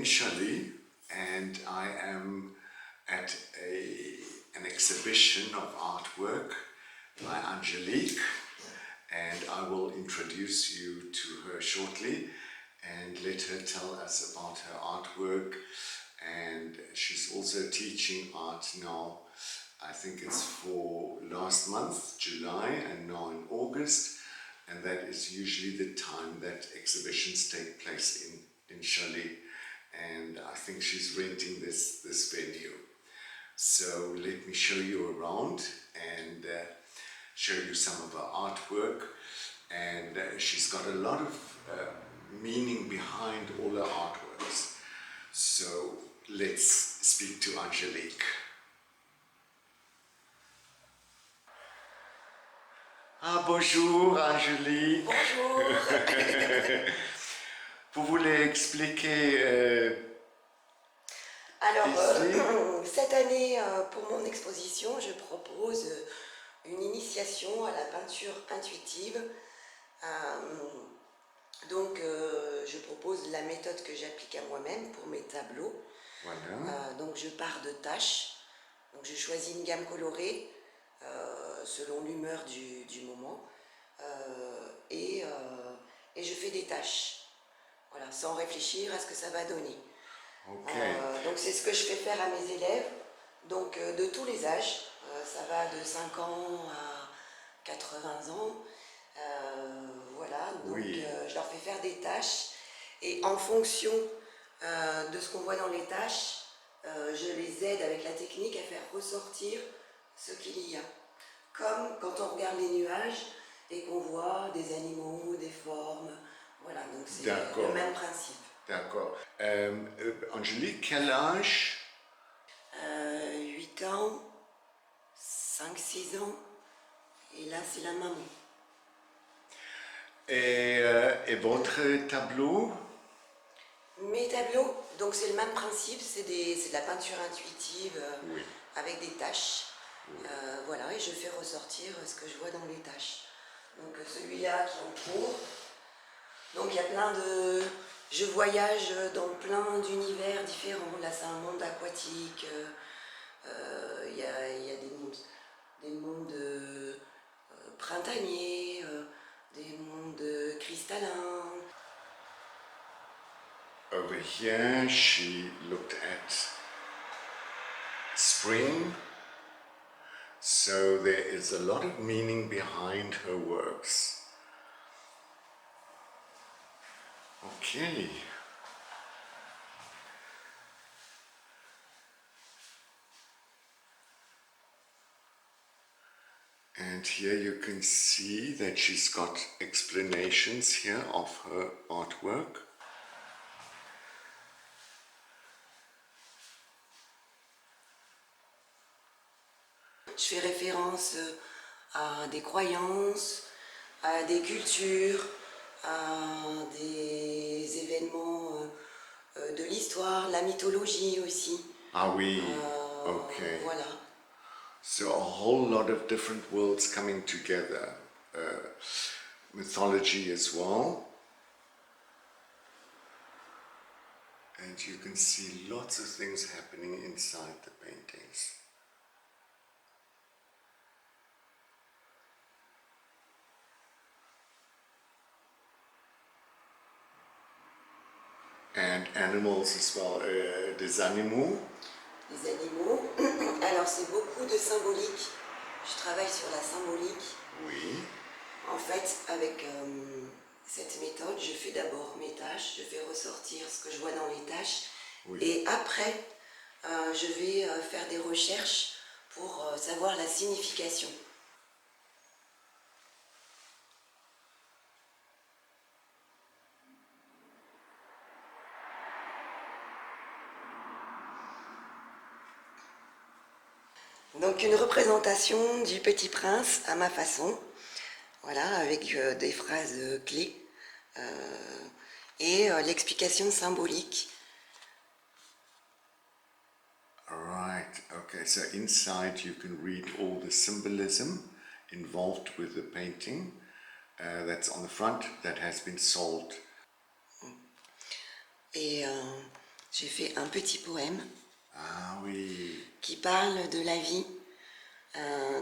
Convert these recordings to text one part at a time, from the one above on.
in Chailly, and I am at an exhibition of artwork by Angelique, and I will introduce you to her shortly and let her tell us about her artwork. And she's also teaching art now. I think it's for last month, July, and now in August, and that is usually the time that exhibitions take place in Chailly, and I think she's renting this venue. So let me show you around and show you some of her artwork, and she's got a lot of meaning behind all her artworks. So let's speak to Angelique. Ah, bonjour Angelique. Bonjour. Vous voulez expliquer Alors, ici? cette année, pour mon exposition, je propose une initiation à la peinture intuitive. Donc, je propose la méthode que j'applique à moi-même pour mes tableaux. Voilà. Donc, je pars de tâches. Donc, je choisis une gamme colorée selon l'humeur du moment. Et je fais des tâches. Voilà, sans réfléchir à ce que ça va donner. Okay. Donc c'est ce que je fais faire à mes élèves, donc de tous les âges, ça va de 5 ans à 80 ans, voilà, donc Oui. je leur fais faire des tâches et en fonction de ce qu'on voit dans les tâches, je les aide avec la technique à faire ressortir ce qu'il y a. Comme quand on regarde les nuages et qu'on voit des animaux, des formes, voilà, donc c'est le même principe. D'accord. Angélique, quel âge? 8 ans, 5-6 ans, et là c'est la maman. Et votre tableau? Mes tableaux, donc c'est le même principe, c'est de la peinture intuitive Oui. avec des taches. Oui. Voilà, et je fais ressortir ce que je vois dans les taches. Donc celui-là qui est en cours. Donc il y a plein de... Je voyage dans plein d'univers différents. Là c'est un monde aquatique. Il y a des mondes printaniers, des mondes cristallins. Over here she looked at spring, so there is a lot of meaning behind her works. Okay. And here you can see that she's got explanations here of her artwork. Je fais référence à des croyances, à des cultures, à des événements de l'histoire, la mythologie aussi. Ah oui, okay. Voilà. So a whole lot of different worlds coming together. Mythology as well. And you can see lots of things happening inside the paintings. And animals as well, des animaux. Les animaux, alors c'est beaucoup de symbolique. Je travaille sur la symbolique. Oui. En fait, avec cette méthode, je fais d'abord mes tâches, je fais ressortir ce que je vois dans les tâches. Oui. Et après, je vais faire des recherches pour savoir la signification. Donc une représentation du Petit Prince à ma façon, voilà, avec des phrases clés et l'explication symbolique. Right, okay, so inside you can read all the symbolism involved with the painting that's on the front that has been sold. Et j'ai fait un petit poème Ah oui. qui parle de la vie,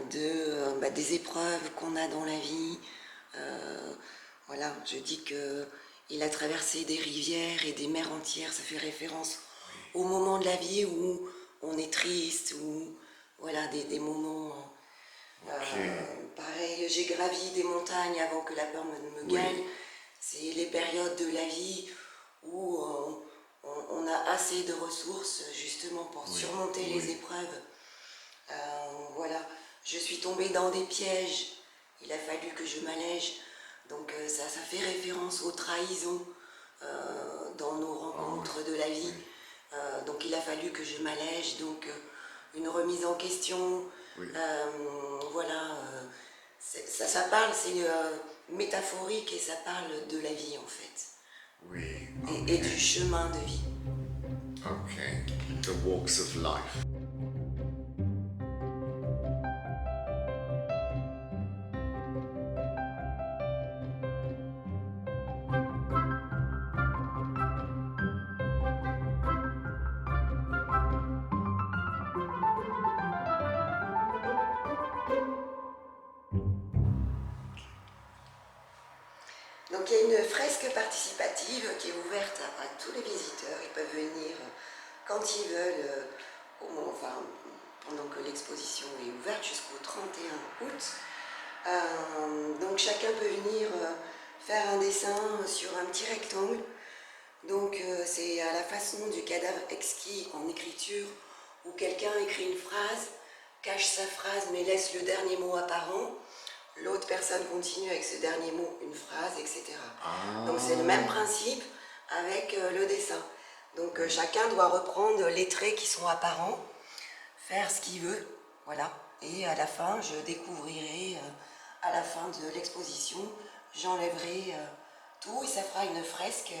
des épreuves qu'on a dans la vie. Voilà, je dis que il a traversé des rivières et des mers entières. Ça fait référence au moment de la vie où on est triste, ou voilà, des moments. Pareil, j'ai gravi des montagnes avant que la peur me gagne. C'est les périodes de la vie où on a assez de ressources justement pour surmonter les épreuves. Voilà, je suis tombée dans des pièges, il a fallu que je m'allège. Donc ça fait référence aux trahisons dans nos rencontres de la vie. Donc il a fallu que je m'allège, donc une remise en question. Voilà, ça parle, c'est métaphorique et ça parle de la vie en fait. Oui. Et du chemin de vie. Okay. The walks of life. Donc il y a une fresque participative qui est ouverte à tous les visiteurs. Ils peuvent venir quand ils veulent, pendant que l'exposition est ouverte jusqu'au 31 août. Donc chacun peut venir faire un dessin sur un petit rectangle. Donc c'est à la façon du cadavre exquis en écriture, où quelqu'un écrit une phrase, cache sa phrase mais laisse le dernier mot apparent. L'autre personne continue avec ce dernier mot, une phrase, etc. Donc c'est le même principe avec le dessin. Donc chacun doit reprendre les traits qui sont apparents, faire ce qu'il veut, voilà. Et à la fin, je découvrirai, à la fin de l'exposition, j'enlèverai tout et ça fera une fresque,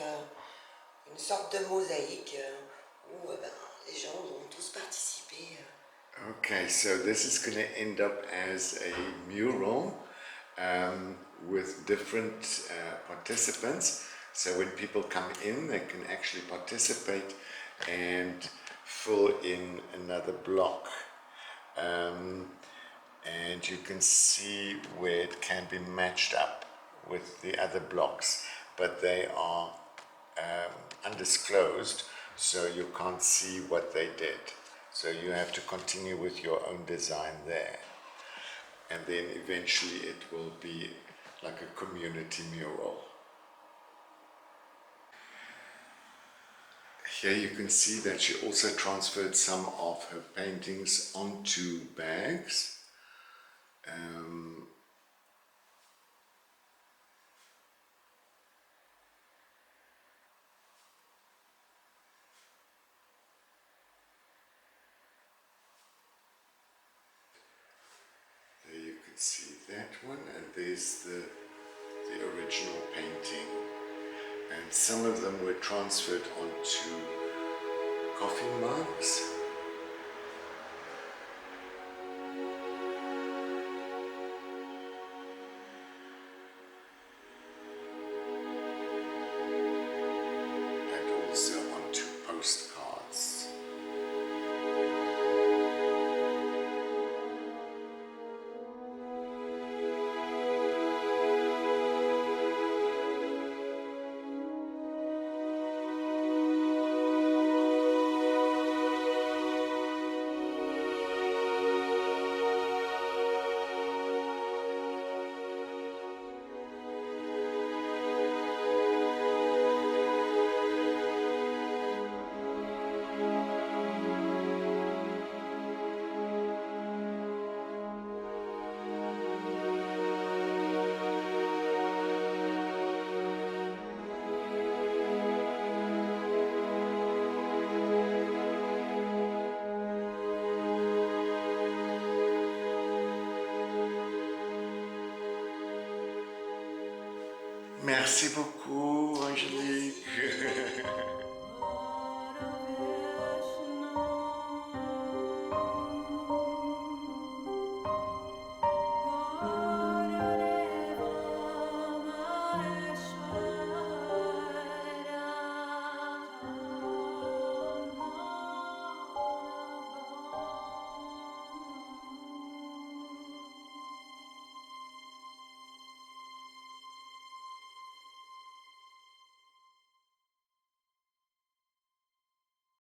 une sorte de mosaïque où les gens vont tous participer. Okay, so this is going to end up as a mural with different participants. So when people come in, they can actually participate and fill in another block. And you can see where it can be matched up with the other blocks, but they are undisclosed, so you can't see what they did. So you have to continue with your own design there. And then eventually it will be like a community mural. Here you can see that she also transferred some of her paintings onto bags. There you can see that one, and there's the original painting. And some of them were transferred onto coffee mugs. And also onto postcards. Merci beaucoup, Angélique.